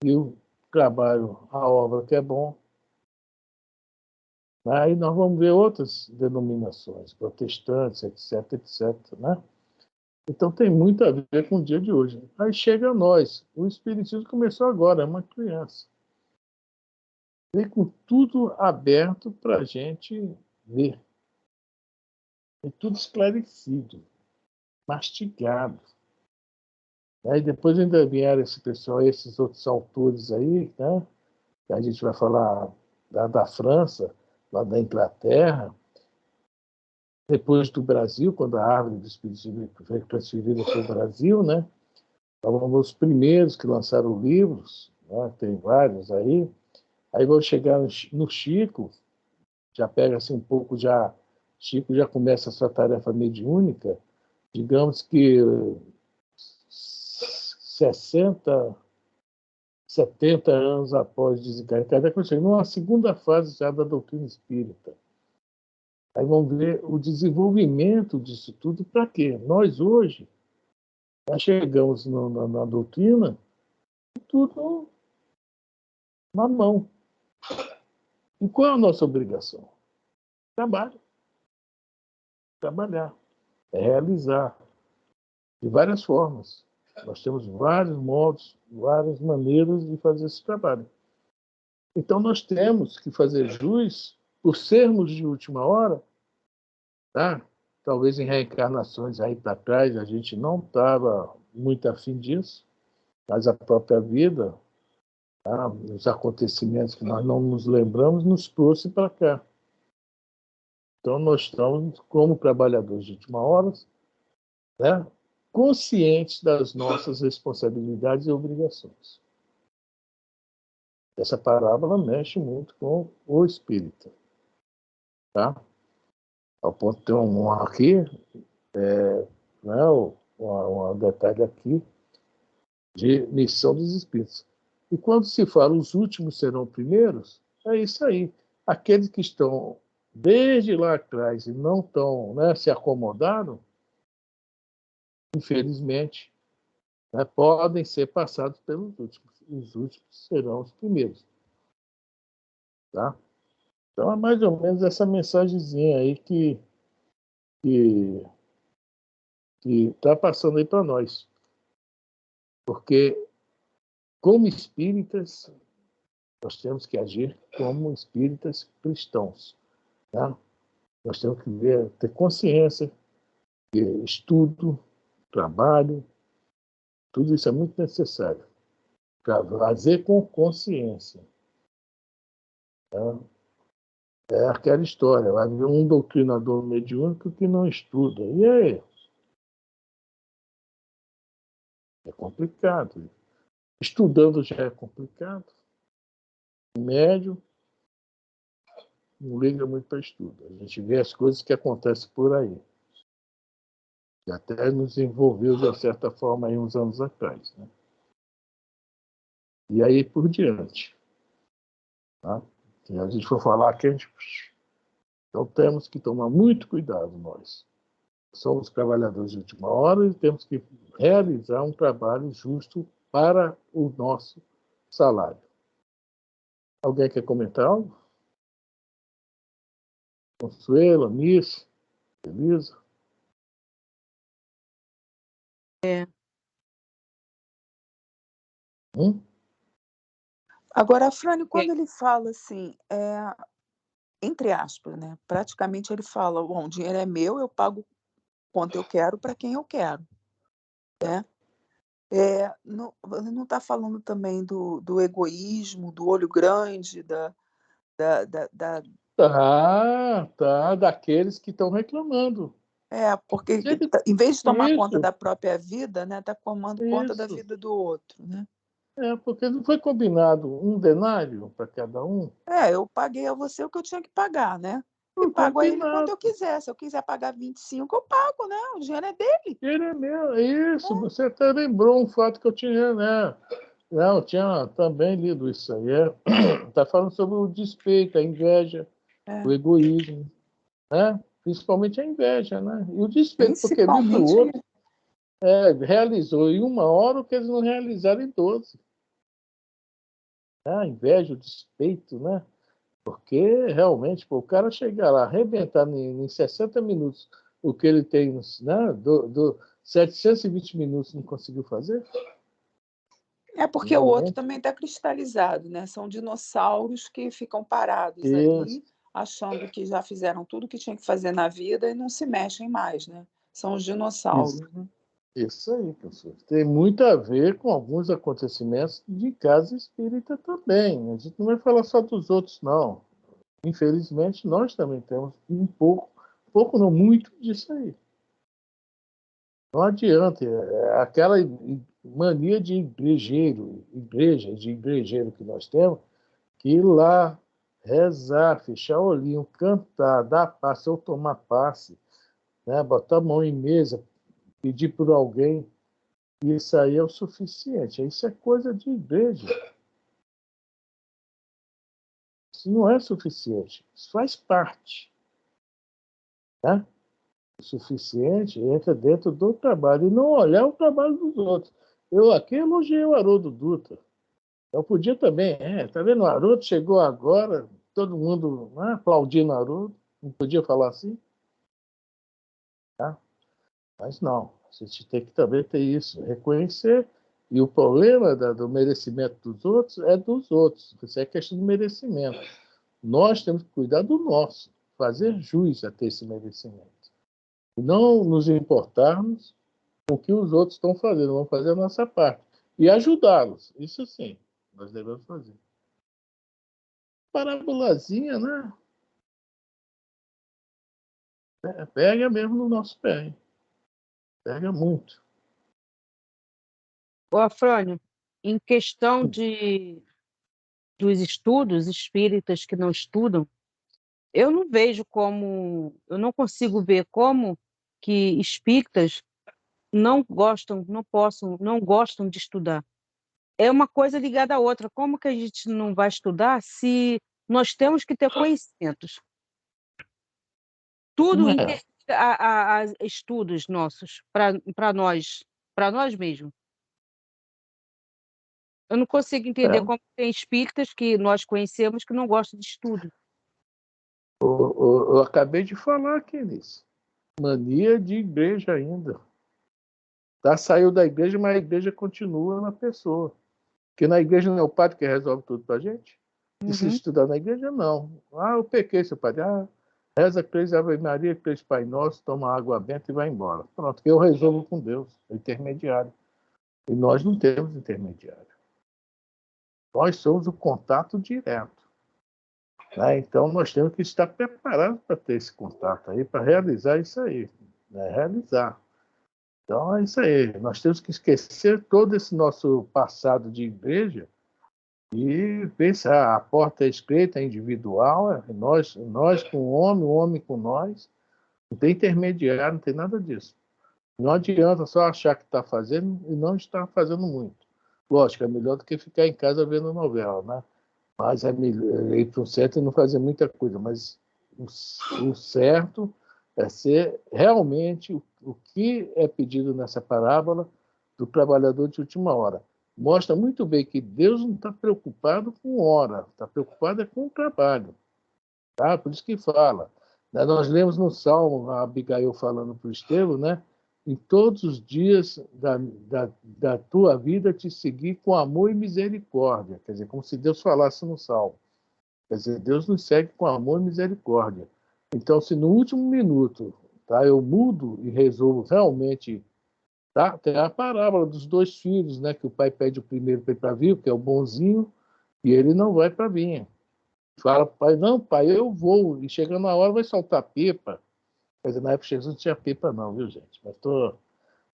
e o trabalho, a obra que é bom. Aí nós vamos ver outras denominações, protestantes, etc, etc, né? Então tem muito a ver com o dia de hoje. Aí chega a nós. O Espiritismo começou agora, é uma criança. Vem com tudo aberto para a gente ver. E tudo esclarecido, mastigado. Aí depois ainda vieram esse pessoal, esses outros autores aí, né? Que a gente vai falar da França, lá da Inglaterra, depois do Brasil, quando a árvore do Espiritismo foi transferida para o Brasil, né? Estavam os primeiros que lançaram livros, né? Tem vários aí. Aí vão chegar no Chico, já pega assim um pouco, Chico já começa a sua tarefa mediúnica, digamos que 60, 70 anos após desencarnar, Kardec chega numa segunda fase já da doutrina espírita. Aí vamos ver o desenvolvimento disso tudo para quê? Nós hoje já chegamos na doutrina tudo na mão. E qual é a nossa obrigação? Trabalho. Trabalhar. É realizar. De várias formas. Nós temos vários modos, várias maneiras de fazer esse trabalho. Então, nós temos que fazer jus, por sermos de última hora, tá? Talvez em reencarnações aí para trás a gente não estava muito afim disso, mas a própria vida, tá? Os acontecimentos que nós não nos lembramos, nos trouxe para cá. Então, nós estamos, como trabalhadores de última hora, né? Conscientes das nossas responsabilidades e obrigações. Essa parábola mexe muito com o espírita. Tá? Ao ponto de ter aqui, né, um detalhe aqui, de missão dos espíritos. E quando se fala os últimos serão primeiros, é isso aí. Aqueles que estão desde lá atrás e não estão, né, se acomodaram, infelizmente, né, podem ser passados pelos últimos. Os últimos serão os primeiros. Tá? Então é mais ou menos essa mensagenzinha aí que está passando aí para nós. Porque, como espíritas, nós temos que agir como espíritas cristãos. Tá? Nós temos que ter consciência, estudo, trabalho, tudo isso é muito necessário para fazer com consciência. Tá? É aquela história, vai haver um doutrinador mediúnico que não estuda. E aí? É complicado. Estudando já é complicado. O médium não liga muito para estudo. A gente vê as coisas que acontecem por aí. Que até nos envolveu, de certa forma, aí uns anos atrás. Né? E aí por diante. Tá? Se a gente for falar aqui, então temos que tomar muito cuidado, nós. Somos trabalhadores de última hora e temos que realizar um trabalho justo para o nosso salário. Alguém quer comentar algo? Consuelo, Miss, Elisa? Agora, Frânio, quando ele fala assim, entre aspas, né? Praticamente ele fala, bom, o dinheiro é meu, eu pago quanto eu quero para quem eu quero. Né? Não está falando também do egoísmo, do olho grande, da. Tá, daqueles que estão reclamando. Porque em vez de tomar conta Isso, da própria vida, né, está tomando conta da vida do outro. Né? porque não foi combinado um denário para cada um? Eu paguei a você o que eu tinha que pagar, né? E Foi pago a ele quanto combinado. eu quiser. Se eu quiser pagar 25, eu pago, né? O dinheiro é dele. Ele é meu, isso. Você até lembrou um fato que eu tinha, né? Não, eu tinha também lido isso aí. Está falando sobre o despeito, a inveja, o egoísmo, né? Principalmente a inveja, né? E o despeito, porque viu que o Principalmente. outro realizou em uma hora o que eles não realizaram em 12. A inveja, o despeito, né? Porque realmente, o cara chegar lá, arrebentar em 60 minutos o que ele tem, né? 720 minutos não conseguiu fazer? Porque o outro também está cristalizado, né? São dinossauros que ficam parados Isso, ali, achando que já fizeram tudo que tinha que fazer na vida e não se mexem mais, né? São os dinossauros. isso, Né? isso aí, professor. Tem muito a ver com alguns acontecimentos de casa espírita também. A gente não vai falar só dos outros, não. Infelizmente, nós também temos um pouco não muito disso aí. Não adianta, aquela mania de igrejeiro que nós temos, que ir lá rezar, fechar o olhinho, cantar, dar passe ou tomar passe, né? Botar a mão em mesa, pedir por alguém, Isso aí é o suficiente. Isso é coisa de igreja. Isso não é suficiente. Isso faz parte. Tá? O suficiente entra dentro do trabalho e não olhar o trabalho dos outros. Eu aqui elogiei o Haroldo Dutra. Eu podia também, tá vendo? O Haroldo chegou agora, todo mundo aplaudindo o Haroldo. Não podia falar assim? Tá? Mas não, a gente tem que também ter isso, reconhecer. E o problema do merecimento dos outros é dos outros. Isso é questão de merecimento. Nós temos que cuidar do nosso, fazer jus a ter esse merecimento. E não nos importarmos com o que os outros estão fazendo, vamos fazer a nossa parte. E ajudá-los, isso sim, nós devemos fazer. Parabolazinha, né? Pega mesmo no nosso pé, hein? Pega muito. Ô, Afrânio, em questão dos estudos espíritas que não estudam, eu não vejo como, eu não consigo ver como que espíritas não gostam, não gostam de estudar. É uma coisa ligada à outra. Como que a gente não vai estudar se nós temos que ter conhecimentos? Tudo a estudos nossos, para nós mesmos. Eu não consigo entender como tem espíritas que nós conhecemos que não gostam de estudo. Eu acabei de falar aqui nisso. Mania de igreja ainda. Tá, saiu da igreja, mas a igreja continua na pessoa. Porque na igreja não é o padre que resolve tudo pra gente. E se estudar na igreja, não. Eu pequei, seu padre. Reza 3 Ave Maria, 3 Pai Nosso, toma água benta e vai embora. Pronto, eu resolvo com Deus, o intermediário. E nós não temos intermediário. Nós somos o contato direto. Né? Então, nós temos que estar preparados para ter esse contato aí, para realizar isso aí. Né? Realizar. Então, é isso aí. Nós temos que esquecer todo esse nosso passado de igreja e pensar, a porta é estreita, é individual, nós com o homem com nós. Não tem intermediário, não tem nada disso. Não adianta só achar que está fazendo e não está fazendo muito. Lógico, é melhor do que ficar em casa vendo novela, né? Mas é melhor ir para o certo e não fazer muita coisa. Mas o certo é ser realmente o que é pedido nessa parábola do trabalhador de última hora. Mostra muito bem que Deus não está preocupado com hora, está preocupado com o trabalho. Tá? Por isso que fala. Né? Nós lemos no Salmo, a Abigail falando para o Estevão, né? Em todos os dias da tua vida te seguir com amor e misericórdia. Quer dizer, como se Deus falasse no Salmo. Quer dizer, Deus nos segue com amor e misericórdia. Então, se no último minuto, tá, eu mudo e resolvo realmente, tá? Tem a parábola dos 2 filhos, né? Que o pai pede o primeiro para ir para a vinha, que é o bonzinho, e ele não vai para a vinha. Fala para o pai, não, pai, eu vou. E chegando na hora vai soltar pipa. Quer dizer, na época Jesus não tinha pipa não, viu, gente? Mas estou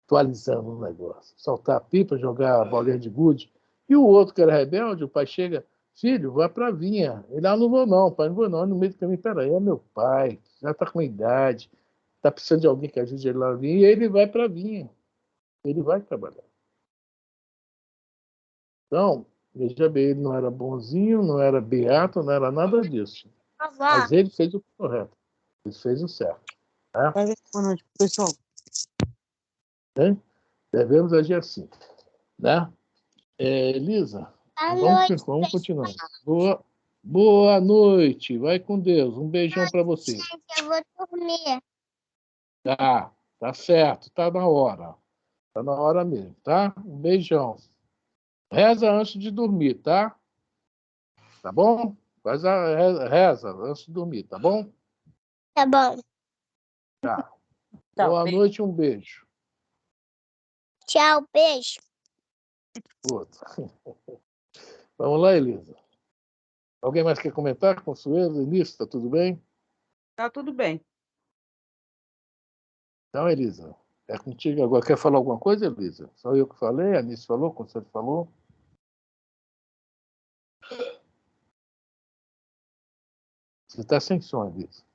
atualizando o negócio. Soltar pipa, jogar a bolinha de gude. E o outro que era rebelde, o pai chega, filho, vai para a vinha. Ele, não vou não, pai, não vou não. No meio do caminho, peraí, é meu pai, já está com idade, está precisando de alguém que ajude ele lá na vinha. E ele vai para a vinha. Ele vai trabalhar. Então, veja bem, ele não era bonzinho, não era beato, não era nada disso. Mas ele fez o correto. Ele fez o certo. Tá? Boa noite, pessoal. Né? Devemos agir assim. Né? Elisa, vamos continuar. Boa noite. Vai com Deus. Um beijão para você. Eu vou dormir. Tá certo. Tá na hora. Tá na hora mesmo, tá? Um beijão. Reza antes de dormir, tá? Tá bom? Faz a reza antes de dormir, tá bom? Tá bom. Tá. Boa noite, um beijo. Tchau, beijo. Outro. Vamos lá, Elisa. Alguém mais quer comentar? Consuelo, início, tá tudo bem? Tá tudo bem. Então, Elisa, é contigo agora. Quer falar alguma coisa, Elisa? Só eu que falei, a Anice falou, o Consuelo falou. Você está sem som, Elisa.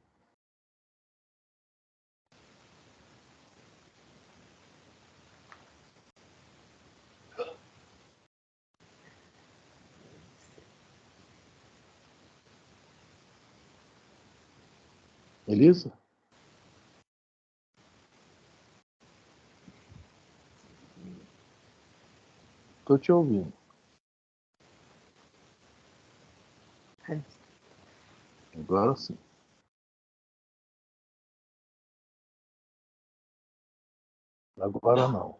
Elisa? Estou te ouvindo. Agora sim. Agora não.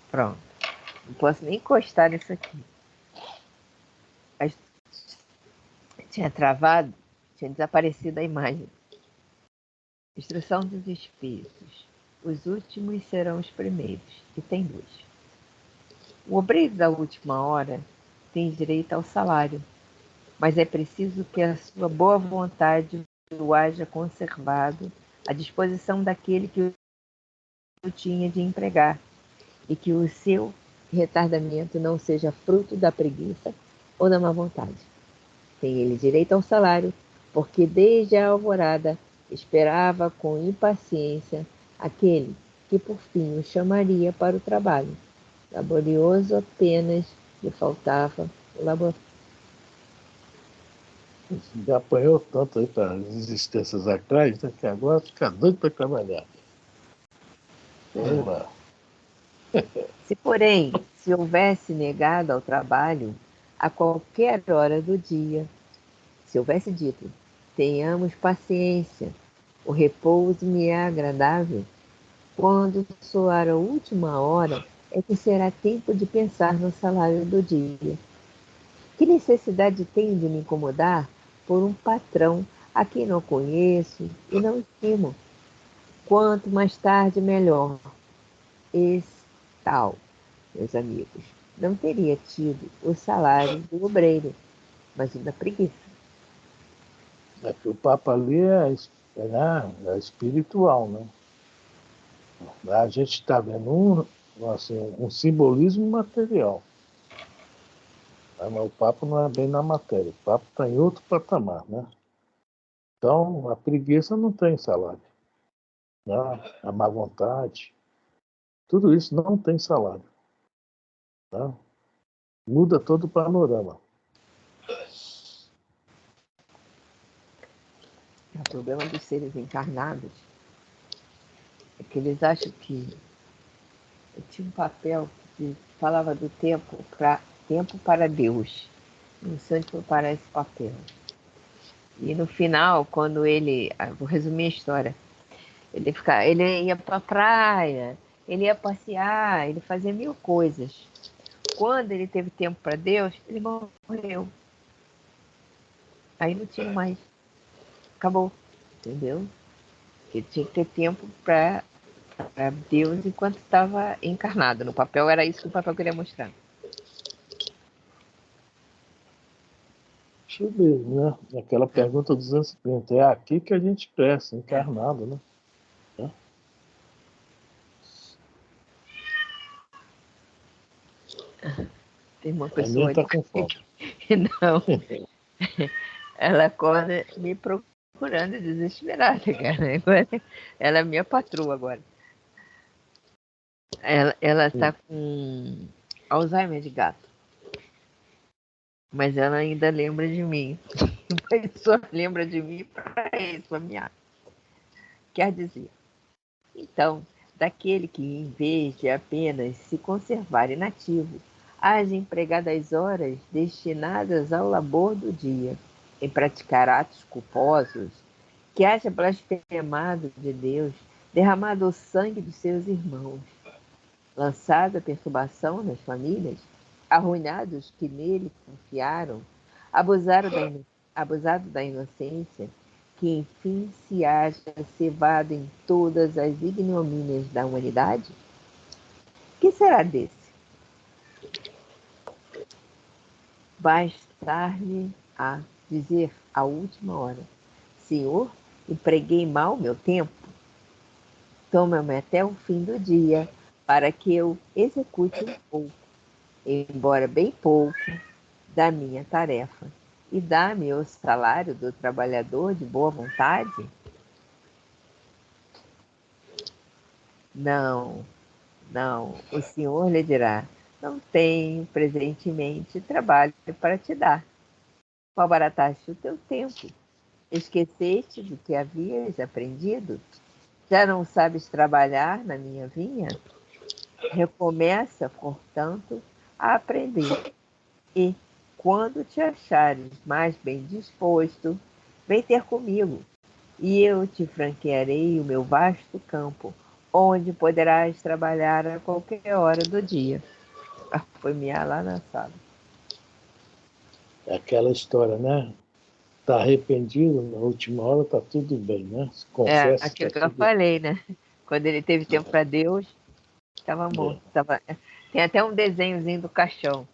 Pronto. Não posso nem encostar nisso aqui. Tinha travado, tinha desaparecido a imagem. Instrução dos Espíritos. Os últimos serão os primeiros. E tem dois. O obreiro da última hora tem direito ao salário, mas é preciso que a sua boa vontade o haja conservado à disposição daquele que o tinha de empregar, e que o seu retardamento não seja fruto da preguiça ou da má vontade. Tem ele direito ao salário, porque desde a alvorada esperava com impaciência aquele que por fim o chamaria para o trabalho. Laborioso apenas lhe faltava o laboratório. Já apanhou tanto aí para as existências atrás, né, que agora fica doido para trabalhar. Vamos lá. Porém, se houvesse negado ao trabalho a qualquer hora do dia, se houvesse dito, tenhamos paciência, o repouso me é agradável, quando soar a última hora é que será tempo de pensar no salário do dia. Que necessidade tenho de me incomodar por um patrão a quem não conheço e não estimo? Quanto mais tarde, melhor. Esse tal, meus amigos, não teria tido o salário do obreiro, mas o da preguiça. É que o Papa ali é espiritual, né? A gente está vendo um simbolismo material. Mas o Papa não é bem na matéria. O Papa está em outro patamar, né? Então, a preguiça não tem salário. Né? A má vontade, tudo isso não tem salário. Tá? Muda todo o panorama. O problema dos seres encarnados é que eles acham que eu tinha um papel que falava do tempo para Deus. Não sei onde foi parar esse papel. E no final, quando ele. Vou resumir a história. Ele ia para a praia, ele ia passear, ele fazia 1000 coisas. Quando ele teve tempo para Deus, ele morreu. Aí não tinha mais. Acabou. Entendeu? Ele tinha que ter tempo para Deus enquanto estava encarnado. No papel era isso que o papel queria mostrar. Deixa eu ver, né? Aquela pergunta 250. É aqui que a gente cresce, encarnado, né? Tem uma A pessoa minha está com fome. Não. Ela acorda me procurando desesperada, cara. Ela é minha patroa agora. Ela tá com Alzheimer de gato. Mas ela ainda lembra de mim. Mas só lembra de mim para isso, para minha. Quer dizer, então, daquele que, em vez de apenas se conservar inativo, haja empregado as horas destinadas ao labor do dia, em praticar atos culposos, que haja blasfemado de Deus, derramado o sangue dos seus irmãos, lançado a perturbação nas famílias, arruinados que nele confiaram, abusado da inocência, que enfim se haja cevado em todas as ignomínias da humanidade? Que será desse? Bastar-lhe a dizer à última hora: Senhor, empreguei mal meu tempo, toma-me até o fim do dia, para que eu execute um pouco, embora bem pouco, da minha tarefa, e dá-me o salário do trabalhador de boa vontade? Não, o Senhor lhe dirá: não tenho presentemente trabalho para te dar. Malbarataste o teu tempo. Esqueceste do que havias aprendido? Já não sabes trabalhar na minha vinha? Recomeça, portanto, a aprender. E, quando te achares mais bem disposto, vem ter comigo, e eu te franquearei o meu vasto campo, onde poderás trabalhar a qualquer hora do dia. Foi miar lá na sala. É aquela história, né? Tá arrependido, na última hora tá tudo bem, né? Se confessa, Aquilo tá que eu tudo falei, né? Quando ele teve tempo para Deus, estava morto. Tem até um desenhozinho do caixão.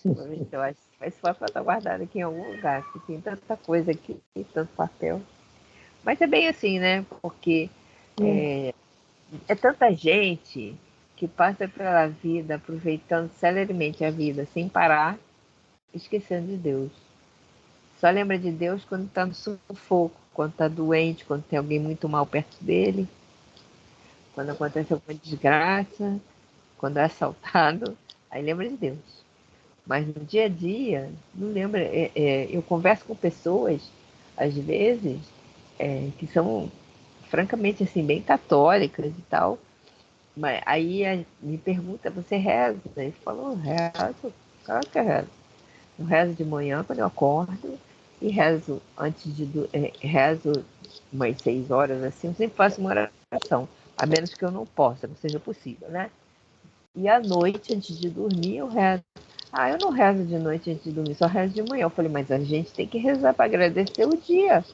Vou ver se eu acho. Mas vai para estar guardado aqui em algum lugar, porque tem tanta coisa aqui, tanto papel. Mas é bem assim, né? Porque é tanta gente que passa pela vida aproveitando celeremente a vida, sem parar, esquecendo de Deus. Só lembra de Deus quando está no sufoco, quando está doente, quando tem alguém muito mal perto dele, quando acontece alguma desgraça, quando é assaltado, aí lembra de Deus. Mas no dia a dia, não lembra. Eu converso com pessoas, às vezes, que são francamente assim, bem católicas e tal. Mas aí me pergunta, você reza? Eu falo, rezo, claro que eu rezo. Eu rezo de manhã quando eu acordo e rezo rezo umas 6 horas assim, eu sempre faço uma oração, a menos que eu não possa, não seja possível, né? E à noite, antes de dormir, eu rezo. Ah, eu não rezo de noite antes de dormir, só rezo de manhã. Eu falei, mas a gente tem que rezar para agradecer o dia,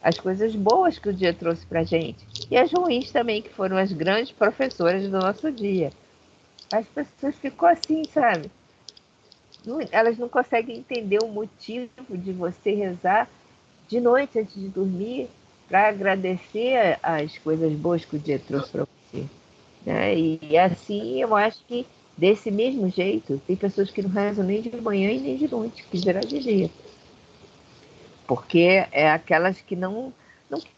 as coisas boas que o dia trouxe para gente. E as ruins também, que foram as grandes professoras do nosso dia. As pessoas ficam assim, sabe? Elas não conseguem entender o motivo de você rezar de noite antes de dormir para agradecer as coisas boas que o dia trouxe para você. Né? E assim, eu acho que desse mesmo jeito, tem pessoas que não rezam nem de manhã e nem de noite, que dirá de dia. Porque é aquelas que não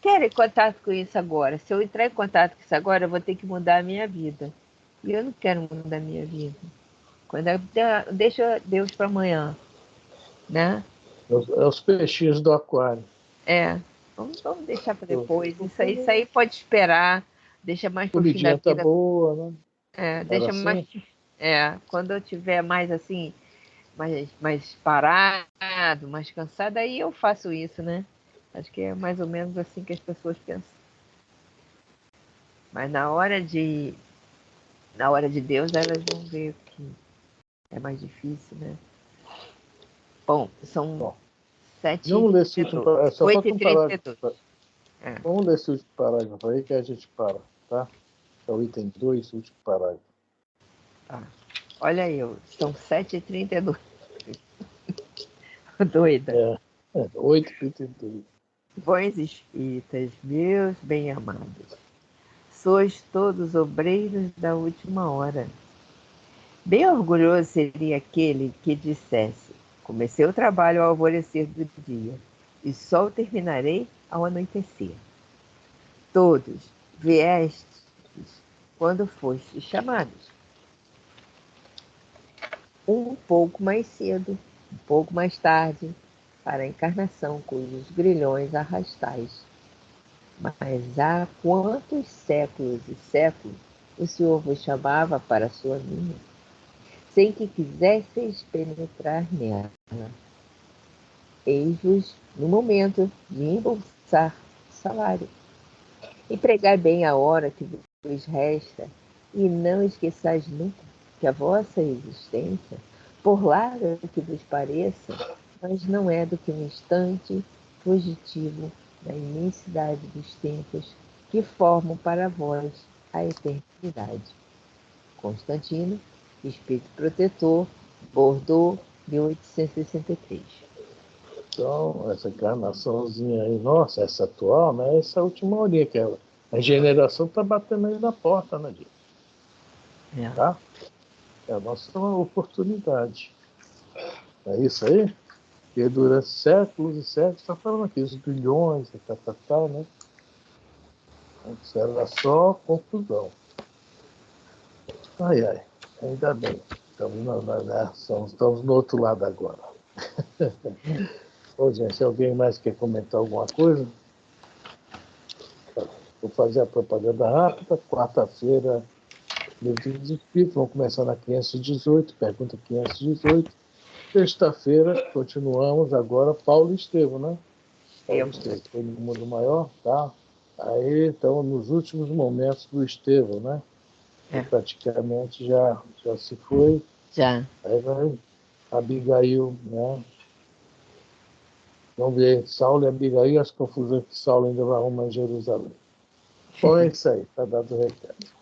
querem contato com isso agora. Se eu entrar em contato com isso agora, eu vou ter que mudar a minha vida. E eu não quero mudar a minha vida. Quando deixa Deus para amanhã, né? É os peixinhos do aquário. Vamos deixar para depois. Isso aí pode esperar. Deixa mais para o fim da Comidinha tá vida. boa, né? Deixa assim? mais. Quando eu tiver mais assim, mais parado, mais cansado, aí eu faço isso, né? Acho que é mais ou menos assim que as pessoas pensam. Mas na hora de Deus, elas vão ver que é mais difícil, né? Bom, são 7 Vamos ler esse último parágrafo. Só falta um parágrafo. Vamos ler esse último parágrafo aí que a gente para, tá? É o item 2, último parágrafo. Olha aí, são 7h32. Doida. 8h32. Bons espíritas, meus bem-amados, sois todos obreiros da última hora. Bem orgulhoso seria aquele que dissesse: comecei o trabalho ao alvorecer do dia e só o terminarei ao anoitecer. Todos viestes quando fostes chamados. Um pouco mais cedo, um pouco mais tarde, para a encarnação cujos grilhões arrastais. Mas há quantos séculos e séculos o Senhor vos chamava para a sua vinda, sem que quisesseis penetrar nela. Eis-vos no momento de embolsar o salário. Empregai bem a hora que vos resta, e não esqueçais nunca que a vossa existência, por larga que vos pareça, mas não é do que um instante fugitivo da imensidade dos tempos que formam para vós a eternidade. Constantino, Espírito Protetor, Bordeaux, 1863. Então, essa encarnaçãozinha aí, nossa, essa atual, né? Essa última horinha que ela. A generação tá batendo aí na porta, né, gente? Tá? É a nossa oportunidade. É isso aí? Porque durante séculos e séculos, está falando aqui, os bilhões, tal, né? Isso era só confusão. Ai, ai, ainda bem. Estamos no outro lado agora. Ô, gente, alguém mais quer comentar alguma coisa? Vou fazer a propaganda rápida. Quarta-feira, Livro dos Espíritos, vamos começar na 518, pergunta 518. Sexta-feira, continuamos agora, Paulo e Estevão, né? Paulo e Estevão, foi no Mundo Maior, tá? Aí estamos nos últimos momentos do Estevão, né? Praticamente já se foi. Já. Aí vai Abigail, né? Vamos ver, Saulo e Abigail, as confusões que Saulo ainda vai arrumar em Jerusalém. Bom, é isso aí, está dado o recado.